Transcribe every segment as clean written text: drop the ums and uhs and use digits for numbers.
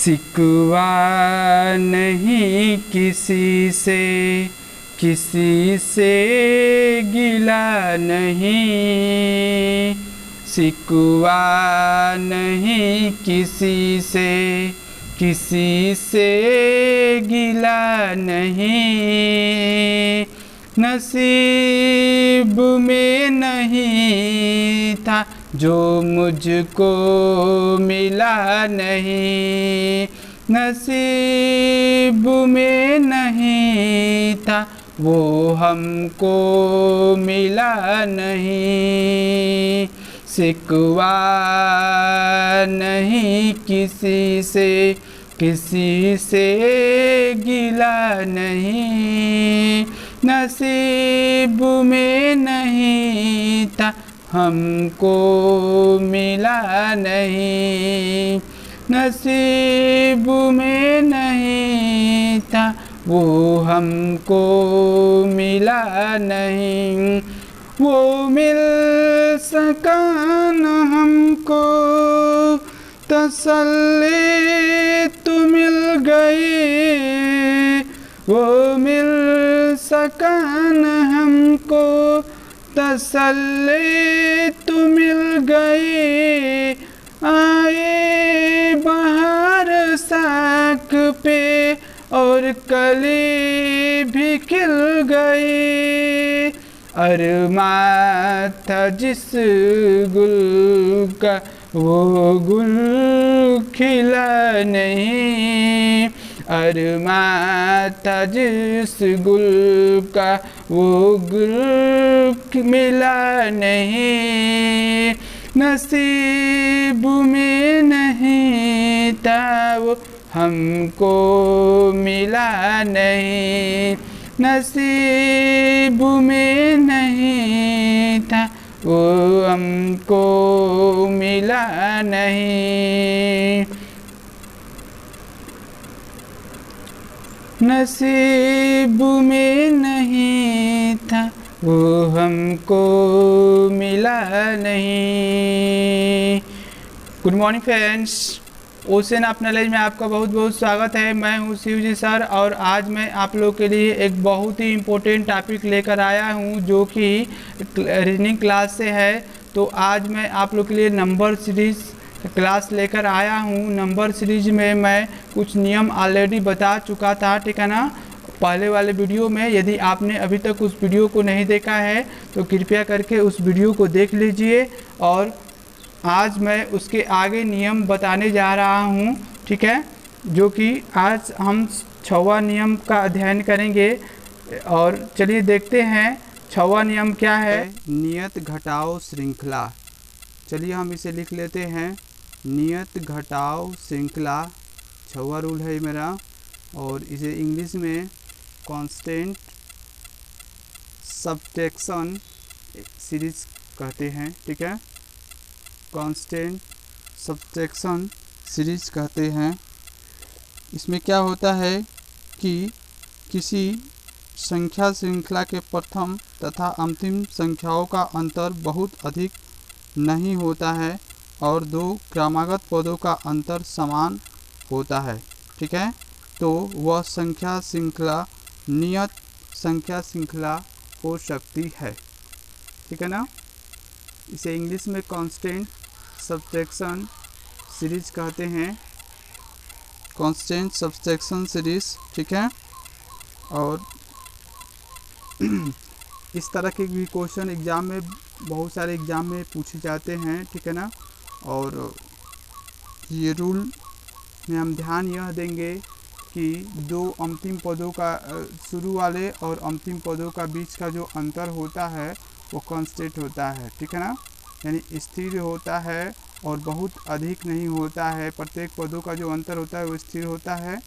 शिकवा नहीं किसी से गिला नहीं, शिकवा नहीं किसी से गिला नहीं। नसीब में नहीं था जो मुझको मिला नहीं, नसीब में नहीं था वो हमको मिला नहीं। शिकवा नहीं किसी से गिला नहीं, नसीब में नहीं था हमको मिला नहीं, नसीब में नहीं था वो हमको मिला नहीं। वो मिल सका न हमको तसल्ली तो मिल गई, वो मिल सका न हमको तसल्ली तो मिल गई। आए बहार साक पे और कली भी खिल गई, अरमां था जिस गुल का वो गुल खिला नहीं, अरमां था जिस गुल का वो गुल मिला नहीं। नसीब में नहीं था वो हमको मिला नहीं, नसीब में नहीं था वो हमको मिला नहीं, नसीब में नहीं था वो हमको मिला नहीं। Good morning friends, ocean of knowledge में आपका बहुत बहुत स्वागत है। मैं हूं शिवजी सर और आज मैं आप लोग के लिए एक बहुत ही इम्पोर्टेंट टॉपिक लेकर आया हूं जो कि रीजनिंग क्लास से है। तो आज मैं आप लोग के लिए नंबर सीरीज़ क्लास लेकर आया हूं। नंबर सीरीज में मैं कुछ नियम ऑलरेडी बता चुका था, ठीक है ना, पहले वाले वीडियो में। यदि आपने अभी तक उस वीडियो को नहीं देखा है तो कृपया करके उस वीडियो को देख लीजिए। और आज मैं उसके आगे नियम बताने जा रहा हूं, ठीक है, जो कि आज हम 6वां नियम का अध्ययन करेंगे। और चलिए देखते हैं 6वां नियम क्या है। नियत घटाओ श्रृंखला। चलिए हम इसे लिख लेते हैं, नियत घटाओ श्रृंखला 6वां रूल है मेरा। और इसे इंग्लिश में कांस्टेंट सब्ट्रैक्शन सीरीज कहते हैं, ठीक है, कांस्टेंट सब्ट्रैक्शन सीरीज कहते हैं। इसमें क्या होता है कि किसी संख्या श्रृंखला के प्रथम तथा अंतिम संख्याओं का अंतर बहुत अधिक नहीं होता है और दो क्रमागत पदों का अंतर समान होता है, ठीक है। तो वह संख्या श्रृंखला नियत संख्या श्रृंखला हो सकती है, ठीक है ना। इसे इंग्लिश में कांस्टेंट सब्ट्रैक्शन सीरीज कहते हैं, कांस्टेंट सब्ट्रैक्शन सीरीज, ठीक है। और इस तरह के भी क्वेश्चन एग्ज़ाम में, बहुत सारे एग्ज़ाम में पूछे जाते हैं, ठीक है ना। और ये रूल में हम ध्यान यह देंगे कि दो अंतिम पदों का शुरू वाले और अंतिम पदों का बीच का जो अंतर होता है वो कांस्टेंट होता है, ठीक है ना, यानी स्थिर होता है और बहुत अधिक नहीं होता है। प्रत्येक पदों का जो अंतर होता है वो स्थिर होता है।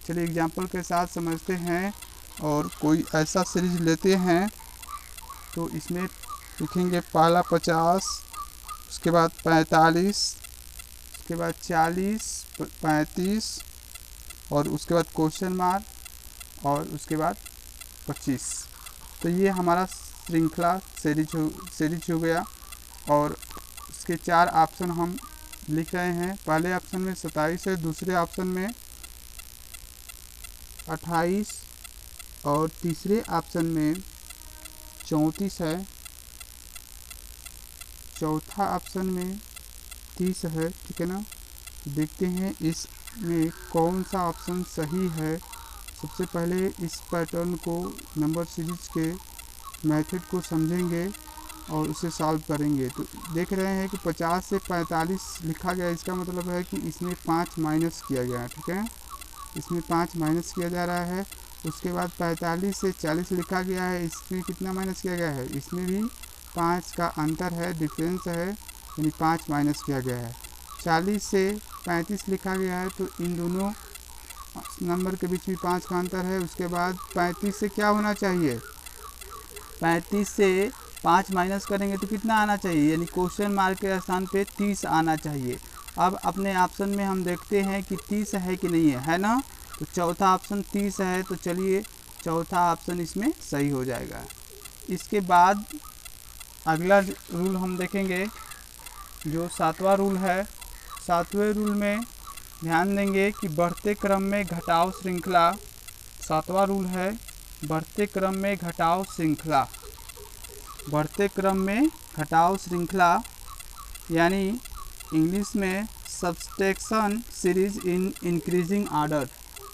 चलिए एग्जाम्पल के साथ समझते हैं और कोई ऐसा सीरीज लेते हैं। तो इसमें लिखेंगे पहला 50, उसके बाद 45, उसके बाद 40, 35 और उसके बाद क्वेश्चन मार्क और उसके बाद 25। तो ये हमारा श्रृंखला सीरीज हो गया। और इसके 4 ऑप्शन हम लिख रहे हैं। पहले ऑप्शन में 27 है, दूसरे ऑप्शन में 28 और तीसरे ऑप्शन में 34 है, चौथा ऑप्शन में 30 है। ठीक है ना। देखते हैं इसमें कौन सा ऑप्शन सही है। सबसे पहले इस पैटर्न को, नंबर सीरीज के मेथड को समझेंगे और उसे सॉल्व करेंगे। तो देख रहे हैं कि 50 से 45 लिखा गया, इसका मतलब है कि इसमें 5 माइनस किया गया है। ठीक है, इसमें 5 माइनस किया जा रहा है। उसके बाद 45 से 40 लिखा गया है, इसमें कितना माइनस किया गया है, इसमें भी 5 का अंतर है, डिफरेंस है, यानी 5 माइनस किया गया है। 40 से 35 लिखा गया है, तो इन दोनों नंबर के बीच भी 5 का अंतर है। उसके बाद 35 से क्या होना चाहिए, 35 से 5 माइनस करेंगे तो कितना आना चाहिए, यानी क्वेश्चन मार्क के स्थान पे 30 आना चाहिए। अब अपने ऑप्शन में हम देखते हैं कि 30 है कि नहीं है ना। तो चौथा ऑप्शन 30 है, तो चलिए चौथा ऑप्शन इसमें सही हो जाएगा। इसके बाद अगला रूल हम देखेंगे, जो 7वां रूल है। 7वें रूल में ध्यान देंगे कि बढ़ते क्रम में घटाव श्रृंखला, 7वां रूल है बढ़ते क्रम में घटाव श्रृंखला। बढ़ते क्रम में घटाव श्रृंखला यानी इंग्लिश में subtraction series in increasing order,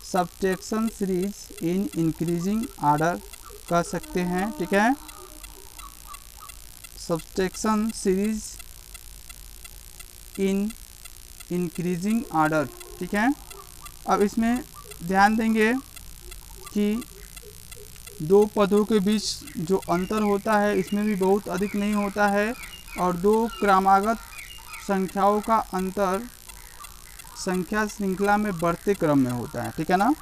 subtraction series in increasing order कह सकते हैं। ठीक है, subtraction series in increasing order. ठीक है, अब इसमें ध्यान देंगे कि दो पदों के बीच जो अंतर होता है इसमें भी बहुत अधिक नहीं होता है, और दो क्रमागत संख्याओं का अंतर संख्या श्रृंखला में बढ़ते क्रम में होता है। ठीक है ना,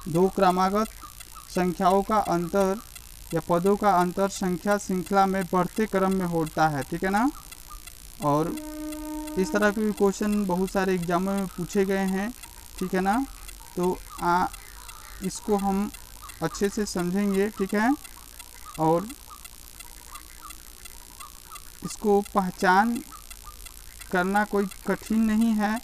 दो क्रमागत संख्याओं का अंतर या पदों का अंतर संख्या श्रृंखला में बढ़ते क्रम में होता है। ठीक है ना, और इस तरह के क्वेश्चन बहुत सारे एग्जामों में पूछे गए हैं। ठीक है ना, तो इसको हम अच्छे से समझेंगे। ठीक है, और इसको पहचान करना कोई कठिन नहीं है,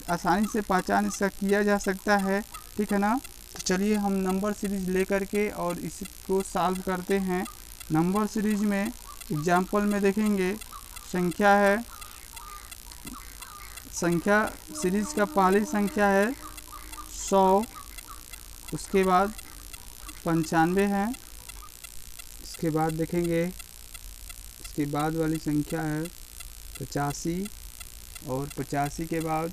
आसानी से पहचान इसका किया जा सकता है। ठीक है ना, तो चलिए हम नंबर सीरीज लेकर के और इसको सॉल्व करते हैं। नंबर सीरीज में एग्जाम्पल में देखेंगे, संख्या है, संख्या सीरीज का पहली संख्या है 100, उसके बाद 95 है, इसके बाद देखेंगे इसके बाद वाली संख्या है 85, और 85 के बाद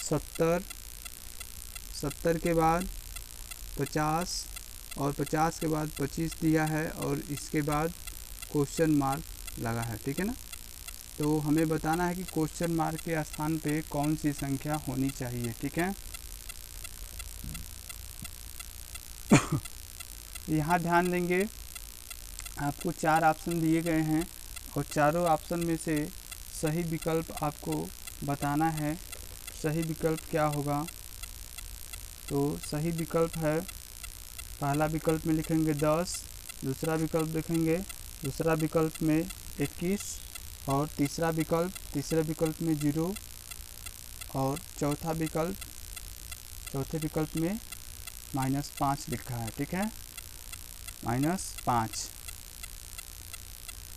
70, 70 के बाद 50, और 50 के बाद 25 दिया है, और इसके बाद क्वेश्चन मार्क लगा है। ठीक है ना, तो हमें बताना है कि क्वेश्चन मार्क के स्थान पे कौन सी संख्या होनी चाहिए। ठीक है, यहाँ ध्यान देंगे, आपको 4 ऑप्शन दिए गए हैं और चारों ऑप्शन में से सही विकल्प आपको बताना है। सही विकल्प क्या होगा, तो सही विकल्प है, पहला विकल्प में लिखेंगे 10, दूसरा विकल्प देखेंगे, दूसरा विकल्प में 21, और तीसरे विकल्प में 0, और चौथे विकल्प में -5 लिखा है। ठीक है, -5।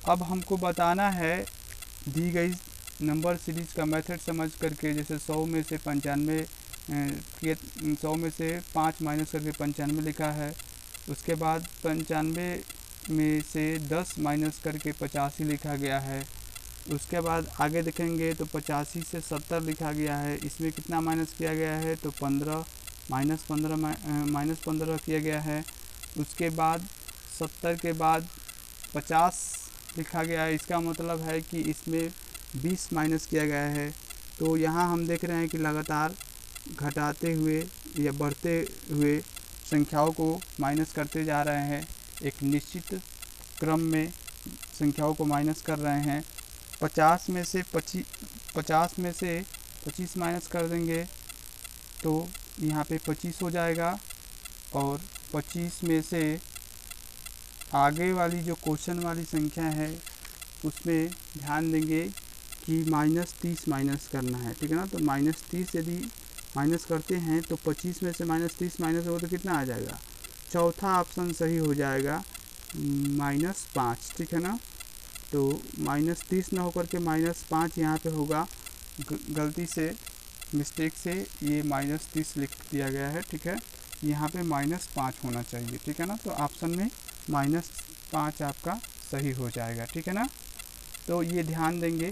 अब हमको बताना है दी गई नंबर सीरीज का मेथड समझ करके, जैसे 100 में से 95 100 में से 5 माइनस करके 95 लिखा है, उसके बाद 95 में से 10 माइनस करके 85 लिखा गया है, उसके बाद आगे देखेंगे तो 85 से 70 लिखा गया है, इसमें कितना माइनस किया गया है, तो 15 -15 किया गया है। उसके बाद 70 के बाद 50 लिखा गया है, इसका मतलब है कि इसमें 20 माइनस किया गया है। तो यहाँ हम देख रहे हैं कि लगातार घटाते हुए या बढ़ते हुए संख्याओं को माइनस करते जा रहे हैं, एक निश्चित क्रम में संख्याओं को माइनस कर रहे हैं। 50 में से 25 माइनस कर देंगे तो यहाँ पे 25 हो जाएगा, और 25 में से आगे वाली जो क्वेश्चन वाली संख्या है उसमें ध्यान देंगे कि -30 माइनस करना है, ठीक है ना। तो -30 यदि माइनस करते हैं तो 25 में से -30 माइनस होगा तो कितना आ जाएगा, चौथा ऑप्शन सही हो जाएगा -5, ठीक है ना। तो -30 ना होकर के -5 यहाँ पे होगा, गलती से मिस्टेक से ये -30 लिख दिया गया है, ठीक है। यहाँ पे -5 होना चाहिए, ठीक है ना। तो ऑप्शन में -5 आपका सही हो जाएगा, ठीक है ना। तो ये ध्यान देंगे,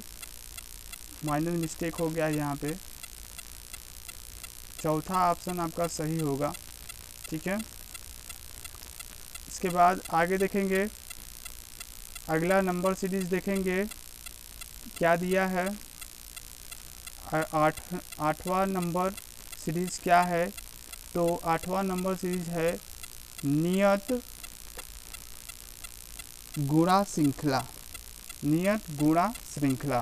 माइनर मिस्टेक हो गया यहाँ पे, चौथा ऑप्शन आपका सही होगा, ठीक है। इसके बाद आगे देखेंगे, अगला नंबर सीरीज देखेंगे क्या दिया है। आठवां नंबर सीरीज क्या है, तो आठवां नंबर सीरीज है नियत गुणा श्रृंखला। नियत गुणा श्रृंखला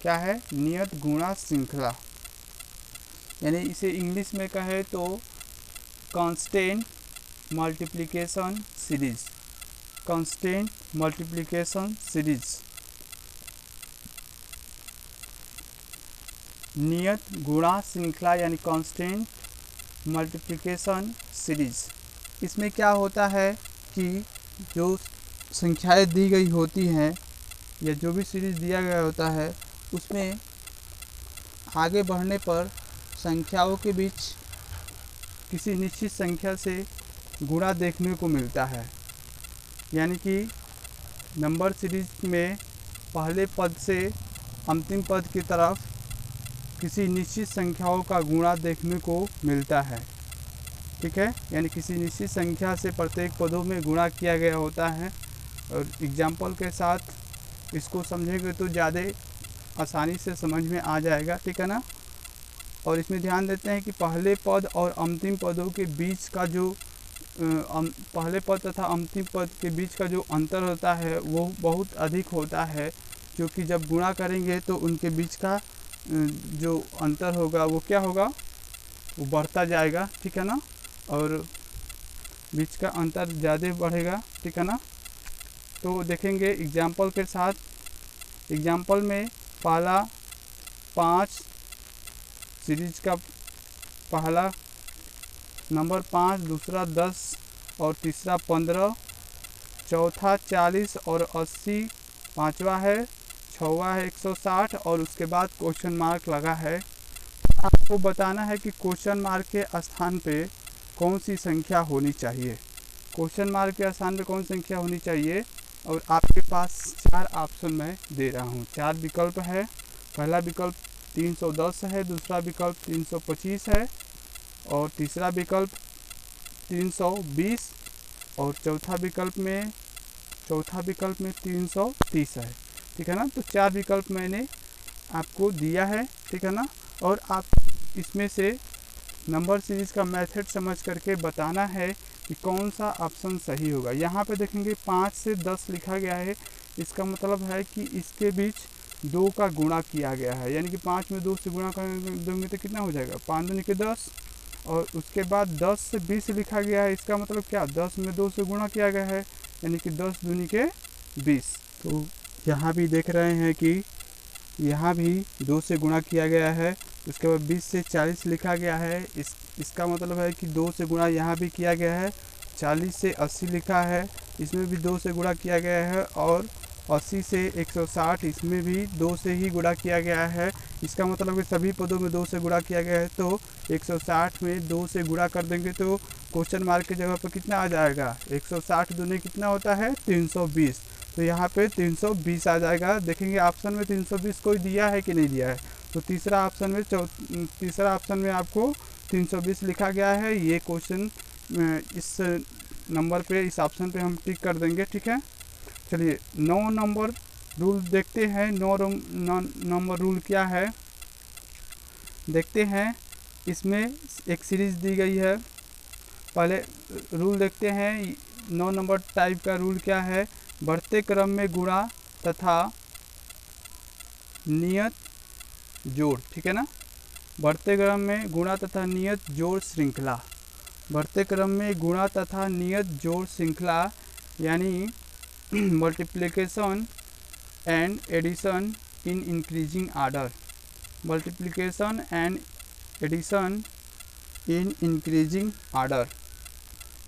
क्या है, नियत गुणा श्रृंखला, यानी इसे इंग्लिश में कहे तो constant multiplication series. Constant multiplication series, नियत गुणा श्रृंखला यानी कांस्टेंट मल्टीप्लिकेशन सीरीज। इसमें क्या होता है कि जो संख्याएं दी गई होती हैं या जो भी सीरीज दिया गया होता है उसमें आगे बढ़ने पर संख्याओं के बीच किसी निश्चित संख्या से गुणा देखने को मिलता है। यानी कि नंबर सीरीज में पहले पद से अंतिम पद की तरफ किसी निश्चित संख्याओं का गुणा देखने को मिलता है, ठीक है। यानी किसी निश्चित संख्या से प्रत्येक पदों में गुणा किया गया होता है। और एग्जाम्पल के साथ इसको समझेंगे तो ज़्यादा आसानी से समझ में आ जाएगा, ठीक है ना। और इसमें ध्यान देते हैं कि पहले पद और अंतिम पदों के बीच का जो पहले पद तथा अंतिम पद के बीच का जो अंतर होता है वो बहुत अधिक होता है, क्योंकि जब गुणा करेंगे तो उनके बीच का जो अंतर होगा वो क्या होगा, वो बढ़ता जाएगा, ठीक है ना। और बीच का अंतर ज़्यादा बढ़ेगा, ठीक है ना। तो देखेंगे एग्जाम्पल के साथ। एग्जाम्पल में पहला 5 सीरीज का पहला नंबर 5, दूसरा 10 और तीसरा 15, चौथा 40 और 80, पाँचवा है, छवा है 160 और उसके बाद क्वेश्चन मार्क लगा है। आपको बताना है कि क्वेश्चन मार्क के स्थान पे कौन सी संख्या होनी चाहिए। क्वेश्चन मार्क के स्थान पे कौन सी संख्या होनी चाहिए, और आपके पास 4 ऑप्शन मैं दे रहा हूँ। 4 विकल्प है। पहला विकल्प 310 है, दूसरा विकल्प 325 है और तीसरा विकल्प 320 और चौथा विकल्प में 330 है, ठीक है ना। तो 4 विकल्प मैंने आपको दिया है, ठीक है ना। और आप इसमें से नंबर सीरीज का मेथड समझ करके बताना है कि कौन सा ऑप्शन सही होगा। यहाँ पे देखेंगे 5 से 10 लिखा गया है, इसका मतलब है कि इसके बीच 2 का गुणा किया गया है। यानी कि 5 में 2 से गुणा कर देंगे तो कितना हो जाएगा, 5 दूनी के 10। और उसके बाद 10 से 20 लिखा गया है, इसका मतलब क्या, 10 में 2 से गुणा किया गया है, यानी कि 10 दूनी के 20। तो यहाँ भी देख रहे हैं कि यहाँ भी 2 से गुणा किया गया है। उसके बाद 20 से 40 लिखा गया है, इसका मतलब है कि 2 से गुणा यहाँ भी किया गया है। 40 से 80 लिखा है, इसमें भी 2 से गुणा किया गया है। और 80 से 160 इसमें भी 2 से ही गुणा किया गया है। इसका मतलब कि सभी पदों में 2 से गुणा किया गया है। तो 160 में 2 से गुणा कर देंगे तो क्वेश्चन मार्क की जगह पर कितना आ जाएगा, 160 दूनी कितना होता है, 320। तो यहाँ पे 320 आ जाएगा। देखेंगे ऑप्शन में 320 कोई दिया है कि नहीं दिया है। तो तीसरा ऑप्शन में आपको 320 लिखा गया है। ये क्वेश्चन इस नंबर पे, इस ऑप्शन पे हम टिक कर देंगे, ठीक है। चलिए 9 नंबर रूल देखते हैं। 9 नंबर रूल क्या है देखते हैं। इसमें एक सीरीज दी गई है। पहले रूल देखते हैं। 9 नंबर टाइप का रूल क्या है, बढ़ते क्रम में गुणा तथा नियत जोड़, ठीक है ना। बढ़ते क्रम में गुणा तथा नियत जोड़ श्रृंखला। बढ़ते क्रम में गुणा तथा नियत जोड़ श्रृंखला यानी multiplication and addition in increasing order, multiplication and addition in increasing order.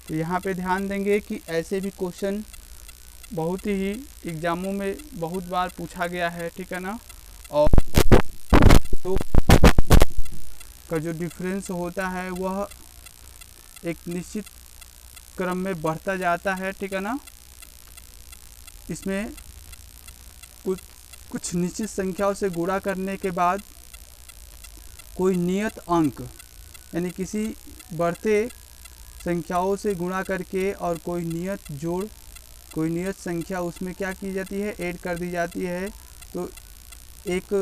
तो यहाँ पे ध्यान देंगे कि ऐसे भी क्वेश्चन बहुत ही एग्ज़ामों में बहुत बार पूछा गया है, ठीक है ना। और तो का जो डिफरेंस होता है वह एक निश्चित क्रम में बढ़ता जाता है, ठीक है ना। इसमें कुछ निश्चित संख्याओं से गुणा करने के बाद कोई नियत अंक, यानी किसी बढ़ते संख्याओं से गुणा करके और कोई नियत संख्या उसमें क्या की जाती है, ऐड कर दी जाती है। तो एक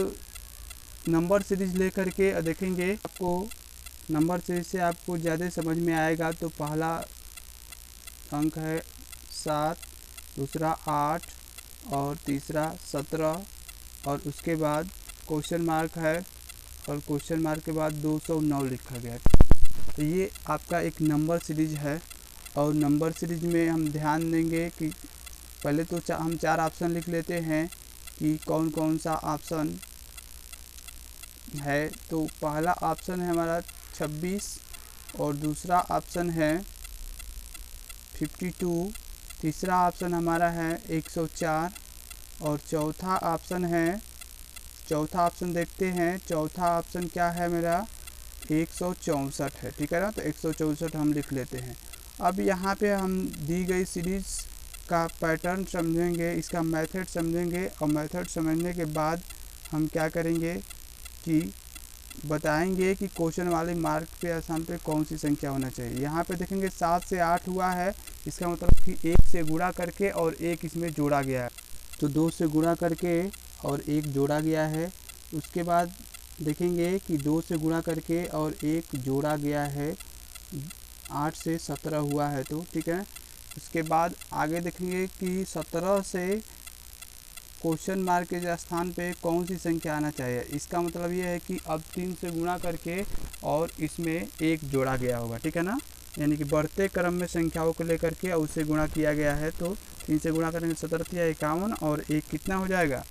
नंबर सीरीज लेकर के देखेंगे, आपको नंबर सीरीज से आपको ज़्यादा समझ में आएगा। तो पहला अंक है 7, दूसरा 8 और तीसरा 17 और उसके बाद क्वेश्चन मार्क है और क्वेश्चन मार्क के बाद 209 लिखा गया है। तो ये आपका एक नंबर सीरीज है। और नंबर सीरीज में हम ध्यान देंगे कि पहले तो हम 4 ऑप्शन लिख लेते हैं कि कौन कौन सा ऑप्शन है। तो पहला ऑप्शन है हमारा 26 और दूसरा ऑप्शन है 52, तीसरा ऑप्शन हमारा है 104 और चौथा ऑप्शन देखते हैं। चौथा ऑप्शन क्या है मेरा, 164 है, ठीक है ना। तो 164 हम लिख लेते हैं। अब यहाँ पे हम दी गई सीरीज़ का पैटर्न समझेंगे, इसका मेथड समझेंगे और मेथड समझने के बाद हम क्या करेंगे कि बताएंगे कि क्वेश्चन वाले मार्क पे स्थान पे कौन सी संख्या होना चाहिए। यहाँ पे देखेंगे 7 से 8 हुआ है, इसका मतलब कि 1 से गुणा करके और 1 इसमें जोड़ा गया है। तो 2 से गुणा करके और 1 जोड़ा गया है। उसके बाद देखेंगे कि 2 से गुणा करके और 1 जोड़ा गया है, 8 से 17 हुआ है, तो ठीक है। उसके बाद आगे देखेंगे कि 17 से क्वेश्चन मार्क के स्थान पे कौन सी संख्या आना चाहिए। इसका मतलब ये है कि अब 3 से गुणा करके और इसमें 1 जोड़ा गया होगा, ठीक है ना। यानी कि बढ़ते क्रम में संख्याओं को लेकर के और उससे गुणा किया गया है। तो 3 से गुणा करेंगे 17 या 51 और 1 कितना हो जाएगा,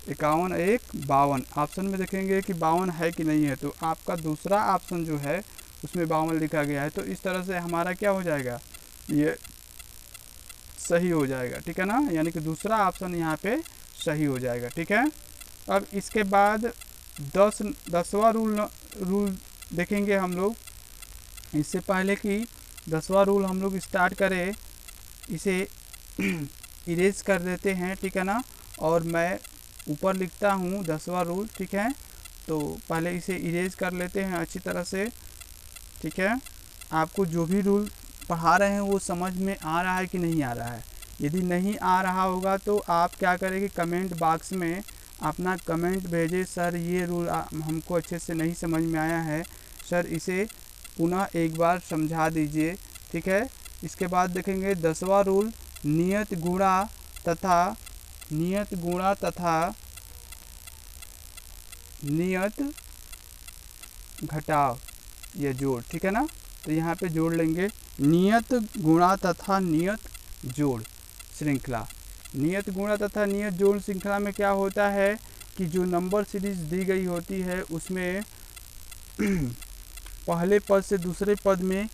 51, 1 52। ऑप्शन में देखेंगे कि 52 है कि नहीं है। तो आपका दूसरा ऑप्शन जो है उसमें 52 लिखा गया है। तो इस तरह से हमारा क्या हो जाएगा, ये सही हो जाएगा, ठीक है ना। यानी कि दूसरा ऑप्शन यहाँ पे सही हो जाएगा, ठीक है। अब इसके बाद 10वां रूल देखेंगे हम लोग। इससे पहले कि 10वां रूल हम लोग स्टार्ट करें, इसे इरेज कर देते हैं, ठीक है ना। और मैं ऊपर लिखता हूँ 10वां रूल, ठीक है। तो पहले इसे इरेज कर लेते हैं अच्छी तरह से, ठीक है। आपको जो भी रूल पढ़ा रहे हैं वो समझ में आ रहा है कि नहीं आ रहा है। यदि नहीं आ रहा होगा तो आप क्या करेंगे, कमेंट बॉक्स में अपना कमेंट भेजें, सर ये रूल हमको अच्छे से नहीं समझ में आया है, सर इसे पुनः एक बार समझा दीजिए, ठीक है। इसके बाद देखेंगे 10वां रूल, नियत गुणा तथा नियत घटाव या जोड़, ठीक है ना। तो यहाँ पे जोड़ लेंगे नियत गुणा तथा नियत जोड़ श्रृंखला। नियत गुणा तथा नियत जोड़ श्रृंखला में क्या होता है कि जो नंबर सीरीज दी गई होती है उसमें पहले पद से दूसरे पद में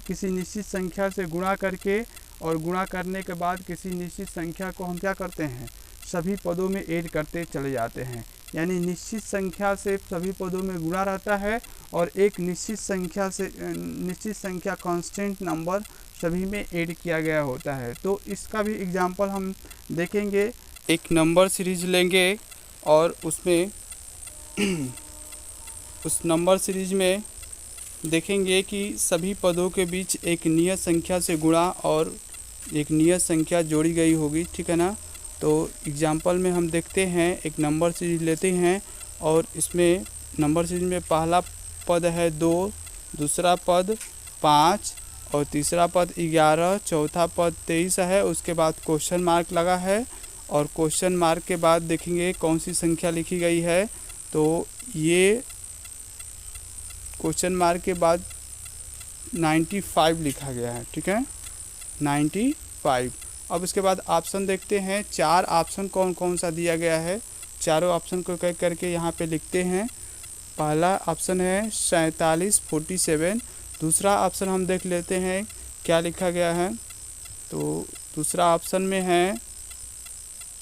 किसी निश्चित संख्या से गुणा करके और गुणा करने के बाद किसी निश्चित संख्या को हम क्या करते हैं, सभी पदों में ऐड करते चले जाते हैं। यानी निश्चित संख्या से सभी पदों में गुणा रहता है और एक निश्चित संख्या कांस्टेंट नंबर सभी में ऐड किया गया होता है। तो इसका भी एग्जांपल हम देखेंगे। एक नंबर सीरीज लेंगे और उसमें उस नंबर सीरीज में देखेंगे कि सभी पदों के बीच एक नियत संख्या से गुणा और एक नियत संख्या जोड़ी गई होगी, ठीक है ना। तो एग्जांपल में हम देखते हैं, एक नंबर सीरीज लेते हैं और इसमें नंबर सीरीज में पहला पद है 2, दूसरा पद 5 और तीसरा पद 11, चौथा पद 23 है। उसके बाद क्वेश्चन मार्क लगा है और क्वेश्चन मार्क के बाद देखेंगे कौन सी संख्या लिखी गई है। तो ये क्वेश्चन मार्क के बाद 95 लिखा गया है, ठीक है, 95। अब इसके बाद ऑप्शन देखते हैं, 4 ऑप्शन कौन कौन सा दिया गया है। चारों ऑप्शन को एक करके यहाँ पे लिखते हैं। पहला ऑप्शन है 47 47। दूसरा ऑप्शन हम देख लेते हैं क्या लिखा गया है। तो दूसरा ऑप्शन में है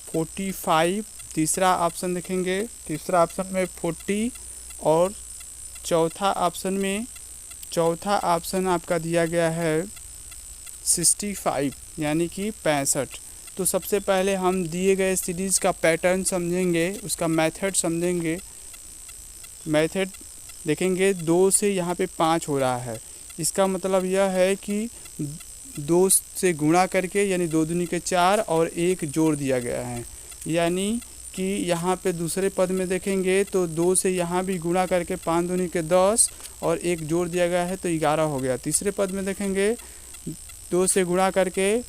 45। तीसरा ऑप्शन देखेंगे, तीसरा ऑप्शन में 40 और चौथा ऑप्शन आपका दिया गया है 65 यानी कि 65। तो सबसे पहले हम दिए गए सीरीज़ का पैटर्न समझेंगे, उसका मेथड समझेंगे। मेथड देखेंगे, 2 से यहाँ पे 5 हो रहा है, इसका मतलब यह है कि 2 से गुणा करके यानी 2 दूनी के 4 और 1 जोड़ दिया गया है। यानी कि यहाँ पे दूसरे पद में देखेंगे तो 2 से यहाँ भी गुणा करके 5 दूनी के 10 और 1 जोड़ दिया गया है तो 11 हो गया। तीसरे पद में देखेंगे 2 से गुणा करके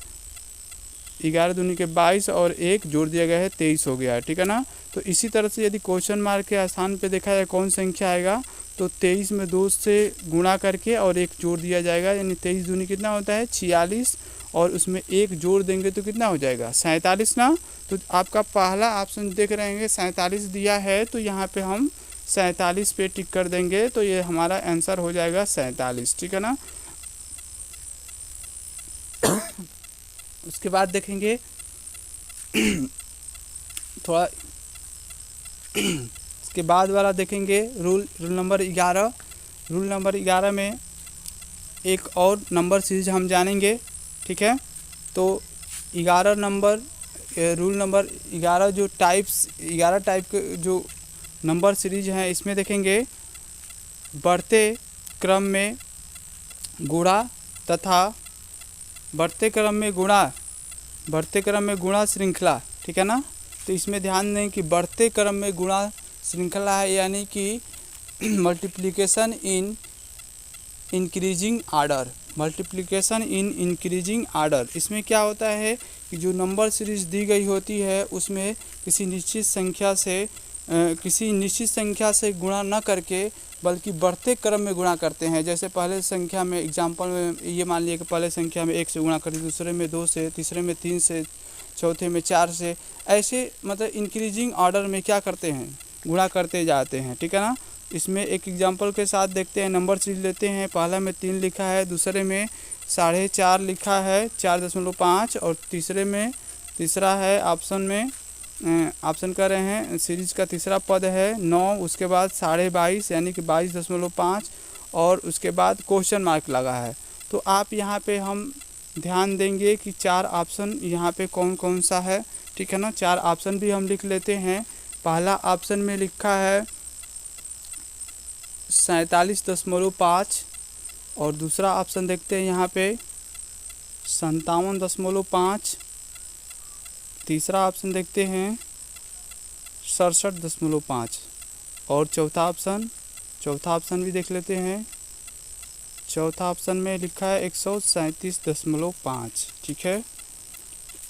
11 दूनी के 22 और 1 जोड़ दिया गया है 23 हो गया, ठीक है ना। तो इसी तरह से यदि क्वेश्चन मार्क के स्थान पे देखा जाए कौन संख्या आएगा तो 23 में 2 से गुणा करके और 1 जोड़ दिया जाएगा, यानी 23 दूनी कितना होता है 46 और उसमें 1 जोड़ देंगे तो कितना हो जाएगा 47 ना। तो आपका पहला ऑप्शन देख रहे हैं 47 दिया है, तो यहाँ पे हम 47 पे टिक कर देंगे तो ये हमारा आंसर हो जाएगा 47, ठीक है ना। उसके बाद देखेंगे थोड़ा इसके बाद वाला देखेंगे रूल नंबर 11। रूल नंबर 11 में एक और नंबर सीरीज हम जानेंगे, ठीक है। तो 11 नंबर रूल नंबर 11 जो 11 टाइप के जो नंबर सीरीज हैं इसमें देखेंगे बढ़ते क्रम में गुणा तथा बढ़ते क्रम में गुणा श्रृंखला, ठीक है ना। तो इसमें ध्यान दें कि बढ़ते क्रम में गुणा श्रृंखला है, यानी कि मल्टीप्लिकेशन इन इंक्रीजिंग आर्डर। इसमें क्या होता है कि जो नंबर सीरीज दी गई होती है उसमें किसी निश्चित संख्या से गुणा न करके बल्कि बढ़ते क्रम में गुणा करते हैं। जैसे पहले संख्या में एग्जांपल में ये मान लिया कि पहले संख्या में 1 से गुणा करें, दूसरे में 2 से, तीसरे में 3 से, चौथे में 4 से, ऐसे मतलब इंक्रीजिंग ऑर्डर में क्या करते हैं गुणा करते जाते हैं, ठीक है ना। इसमें एक एग्जांपल के साथ देखते हैं, नंबर सीरीज लेते हैं। पहला में 3 लिखा है, दूसरे में 4.5 लिखा है 4.5 और तीसरा है ऑप्शन कर रहे हैं सीरीज का तीसरा पद है 9, उसके बाद 22.5 यानी कि 22.5 और उसके बाद क्वेश्चन मार्क लगा है। तो आप यहाँ पे हम ध्यान देंगे कि 4 ऑप्शन यहाँ पे कौन कौन सा है, ठीक है ना। 4 ऑप्शन भी हम लिख लेते हैं। पहला ऑप्शन में लिखा है 47.5 और दूसरा ऑप्शन देखते हैं यहाँ पे 57.5। तीसरा ऑप्शन देखते हैं 67.5 और चौथा ऑप्शन भी देख लेते हैं। चौथा ऑप्शन में लिखा है 137.5, ठीक है।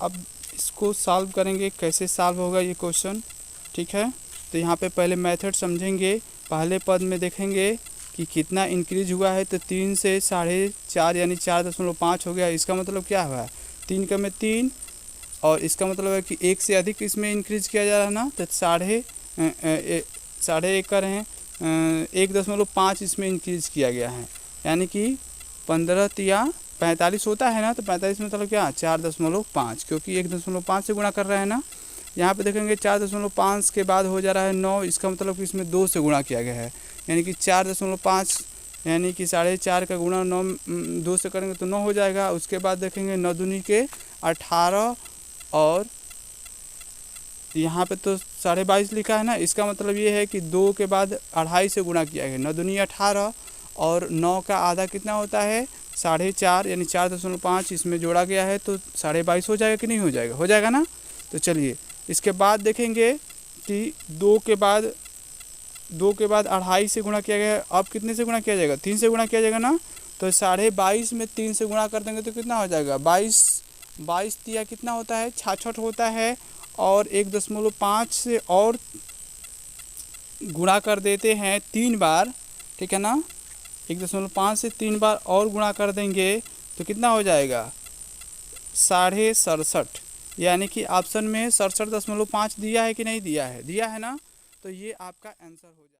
अब इसको सॉल्व करेंगे, कैसे सॉल्व होगा ये क्वेश्चन, ठीक है। तो यहाँ पे पहले मेथड समझेंगे। पहले पद में देखेंगे कि कितना इंक्रीज हुआ है, तो 3 से 4.5 यानी 4.5 हो गया। इसका मतलब क्या हुआ, 3 का में 3 और इसका मतलब है कि 1 से अधिक इसमें इंक्रीज किया जा रहा है ना, तो 1.5 कर रहे हैं 1.5 इसमें इंक्रीज किया गया है, यानी कि 15 या 45 होता है ना, तो 45 मतलब क्या 4.5, क्योंकि 1.5 से गुणा कर रहा है ना। यहाँ पे देखेंगे 4.5 के बाद हो जा रहा है 9, इसका मतलब कि इसमें 2 से गुणा किया गया है, यानी कि 4.5 यानी कि 4.5 का गुणा 2 से करेंगे तो 9 हो जाएगा। उसके बाद देखेंगे 9 दूनी के 18 और यहाँ पे तो 22.5 लिखा है ना, इसका मतलब ये है कि 2 के बाद 2.5 से गुणा किया गया। 9 दूनी 18 और 9 का आधा कितना होता है 4.5 यानी 4.5 इसमें जोड़ा गया है, तो 22.5 हो जाएगा कि नहीं हो जाएगा, हो जाएगा ना। तो चलिए इसके बाद देखेंगे कि 2 के बाद 2.5 से गुणा किया गया है। अब कितने से गुणा किया जाएगा, 3 से गुणा किया जाएगा ना। तो 22.5 में 3 से गुणा कर देंगे तो कितना हो जाएगा 22 दिया कितना होता है 66 होता है, और 1.5 से और गुणा कर देते हैं 3 बार, ठीक है ना। 1.5 से 3 बार और गुणा कर देंगे तो कितना हो जाएगा 67.67, यानी कि ऑप्शन में 67.5 दिया है कि नहीं दिया है, दिया है ना, तो ये आपका आंसर हो जाए।